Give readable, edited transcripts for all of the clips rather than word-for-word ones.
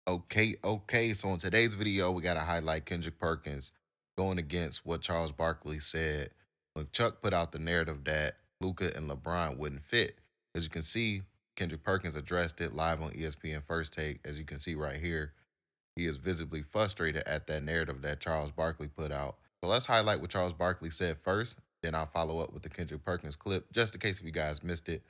Okay. So in today's video, we got to highlight Kendrick Perkins going against what Charles Barkley said when Chuck put out the narrative that Luka and LeBron wouldn't fit. As you can see, Kendrick Perkins addressed it live on ESPN First Take. As you can see right here, he is visibly frustrated at that narrative that Charles Barkley put out. So let's highlight what Charles Barkley said first, then I'll follow up with the Kendrick Perkins clip, just in case if you guys missed it.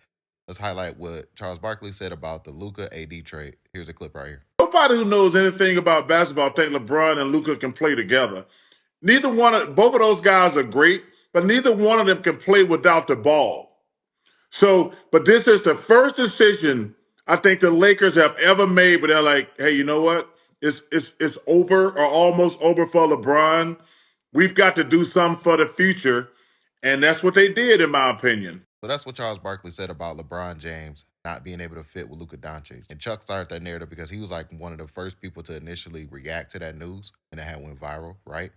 Let's highlight what Charles Barkley said about the Luka AD trade. Here's a clip right here. Nobody who knows anything about basketball think LeBron and Luka can play together. Both of those guys are great, but neither one of them can play without the ball. But this is the first decision I think the Lakers have ever made, but they're like, hey, you know what? It's over or almost over for LeBron. We've got to do something for the future. And that's what they did, in my opinion. So that's what Charles Barkley said about LeBron James not being able to fit with Luka Doncic. And Chuck started that narrative because he was like one of the first people to initially react to that news and it had went viral, right?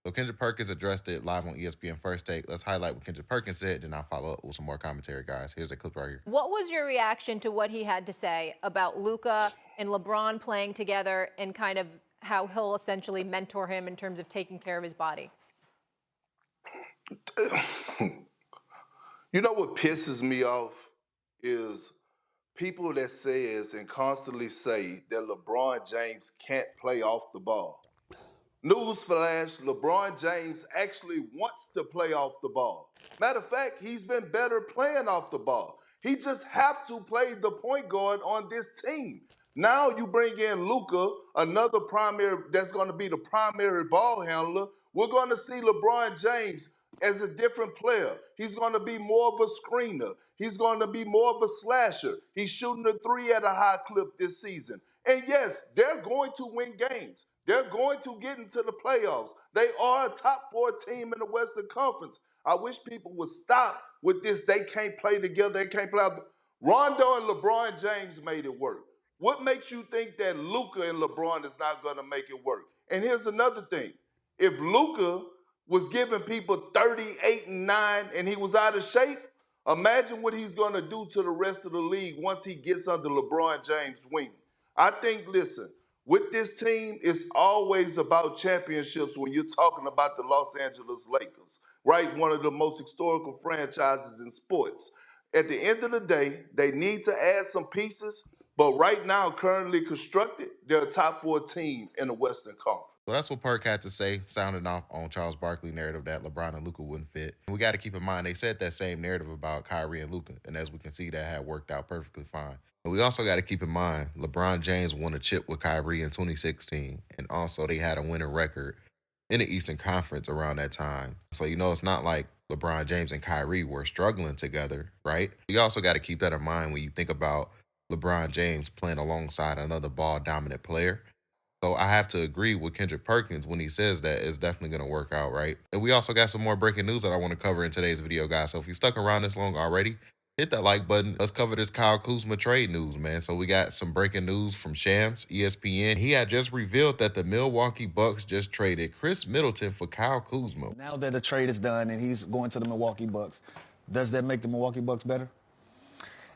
So Kendrick Perkins addressed it live on ESPN First Take. Let's highlight what Kendrick Perkins said, then I'll follow up with some more commentary, guys. Here's a clip right here. What was your reaction to what he had to say about Luka and LeBron playing together and kind of how he'll essentially mentor him in terms of taking care of his body? You know what pisses me off is people that says and constantly say that LeBron James can't play off the ball. Newsflash, LeBron James actually wants to play off the ball. Matter of fact, he's been better playing off the ball. He just have to play the point guard on this team. Now you bring in Luka, another primary that's going to be the primary ball handler. We're going to see LeBron James as a different player. He's going to be more of a screener. He's going to be more of a slasher. He's shooting the three at a high clip this season. And yes, they're going to win games. They're going to get into the playoffs. They are a top 4 team in the Western Conference. I wish people would stop with this. They can't play together. They can't play out. Rondo and LeBron James made it work. What makes you think that Luka and LeBron is not going to make it work? And here's another thing. If Luka was giving people 38 and 9 and he was out of shape, imagine what he's going to do to the rest of the league once he gets under LeBron James' wing. I think, listen, with this team, it's always about championships when you're talking about the Los Angeles Lakers, right? One of the most historical franchises in sports. At the end of the day, they need to add some pieces, but right now, currently constructed, they're a top 4 team in the Western Conference. So that's what Perk had to say, sounding off on Charles Barkley narrative that LeBron and Luka wouldn't fit. And we got to keep in mind, they said that same narrative about Kyrie and Luka, and as we can see, that had worked out perfectly fine. But we also got to keep in mind, LeBron James won a chip with Kyrie in 2016, and also they had a winning record in the Eastern Conference around that time. So, it's not like LeBron James and Kyrie were struggling together, right? You also got to keep that in mind when you think about LeBron James playing alongside another ball-dominant player. So I have to agree with Kendrick Perkins when he says that it's definitely going to work out, right? And we also got some more breaking news that I want to cover in today's video, guys. So if you stuck around this long already, hit that like button. Let's cover this Kyle Kuzma trade news, man. So we got some breaking news from Shams, ESPN. He had just revealed that the Milwaukee Bucks just traded Khris Middleton for Kyle Kuzma. Now that the trade is done and he's going to the Milwaukee Bucks, does that make the Milwaukee Bucks better?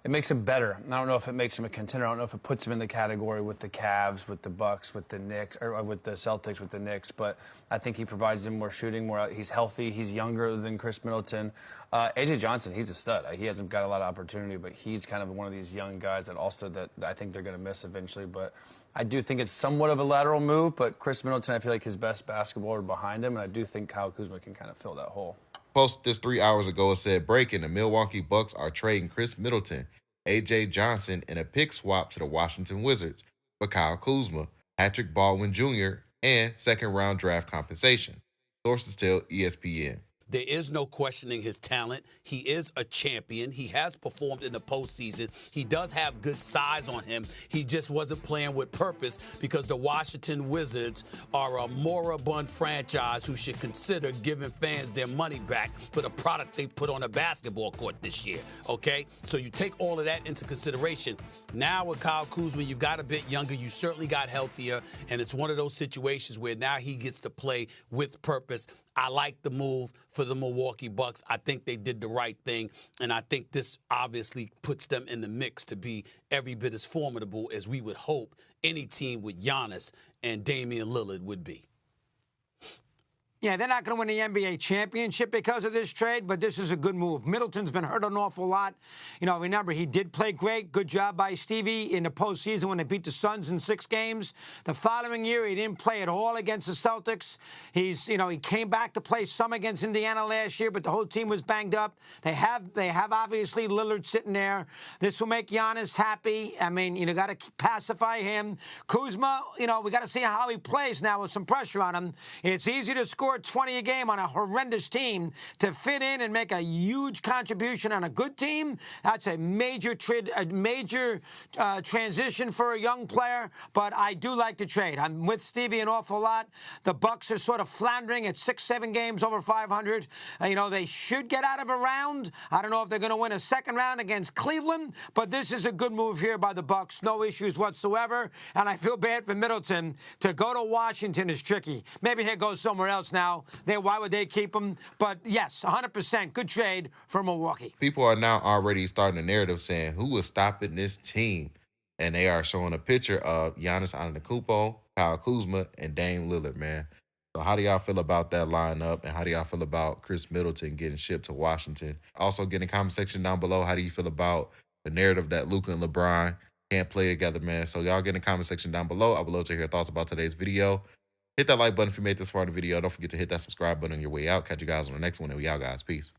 It makes him better. I don't know if it makes him a contender. I don't know if it puts him in the category with the Cavs, with the Bucks, with the Knicks, or with the Celtics, with the Knicks. But I think he provides them more shooting, he's healthy. He's younger than Khris Middleton. AJ Johnson, he's a stud. He hasn't got a lot of opportunity, but he's kind of one of these young guys that I think they're going to miss eventually. But I do think it's somewhat of a lateral move. But Khris Middleton, I feel like his best basketballer behind him, and I do think Kyle Kuzma can kind of fill that hole. Posted this 3 hours ago. It said, breaking, the Milwaukee Bucks are trading Khris Middleton, AJ Johnson, and a pick swap to the Washington Wizards for Kyle Kuzma, Patrick Baldwin Jr., and second-round draft compensation. Sources tell ESPN. There is no questioning his talent. He is a champion. He has performed in the postseason. He does have good size on him. He just wasn't playing with purpose because the Washington Wizards are a moribund franchise who should consider giving fans their money back for the product they put on a basketball court this year, okay? So you take all of that into consideration. Now with Kyle Kuzma, you've got a bit younger. You certainly got healthier, and it's one of those situations where now he gets to play with purpose. I like the move for the Milwaukee Bucks. I think they did the right thing, and I think this obviously puts them in the mix to be every bit as formidable as we would hope any team with Giannis and Damian Lillard would be. Yeah, they're not going to win the NBA championship because of this trade, but this is a good move. Middleton's been hurt an awful lot. You know, remember, he did play great. Good job by Stevie in the postseason when they beat the Suns in 6 games. The following year, he didn't play at all against the Celtics. He came back to play some against Indiana last year, but the whole team was banged up. They have obviously Lillard sitting there. This will make Giannis happy. I mean, you got to pacify him. Kuzma, we got to see how he plays now with some pressure on him. It's easy to score 20 a game on a horrendous team. To fit in and make a huge contribution on a good team, that's a major transition for a young player, but I do like the trade. I'm with Stevie an awful lot. The Bucks are sort of floundering at 6-7 games over 500. They should get out of a round. I don't know if they're going to win a second round against Cleveland, but this is a good move here by the Bucks. No issues whatsoever, and I feel bad for Middleton. To go to Washington is tricky. Maybe he'll go somewhere else now. Why would they keep him? But yes, 100% good trade for Milwaukee. People are now already starting a narrative saying, who is stopping this team? And they are showing a picture of Giannis Antetokounmpo, Kyle Kuzma, and Dame Lillard, man. So how do y'all feel about that lineup? And how do y'all feel about Khris Middleton getting shipped to Washington? Also, get in the comment section down below. How do you feel about the narrative that Luka and LeBron can't play together, man? So y'all get in the comment section down below. I would love to hear your thoughts about today's video. Hit that like button if you made this far in the video. Don't forget to hit that subscribe button on your way out. Catch you guys on the next one, and we out, guys. Peace.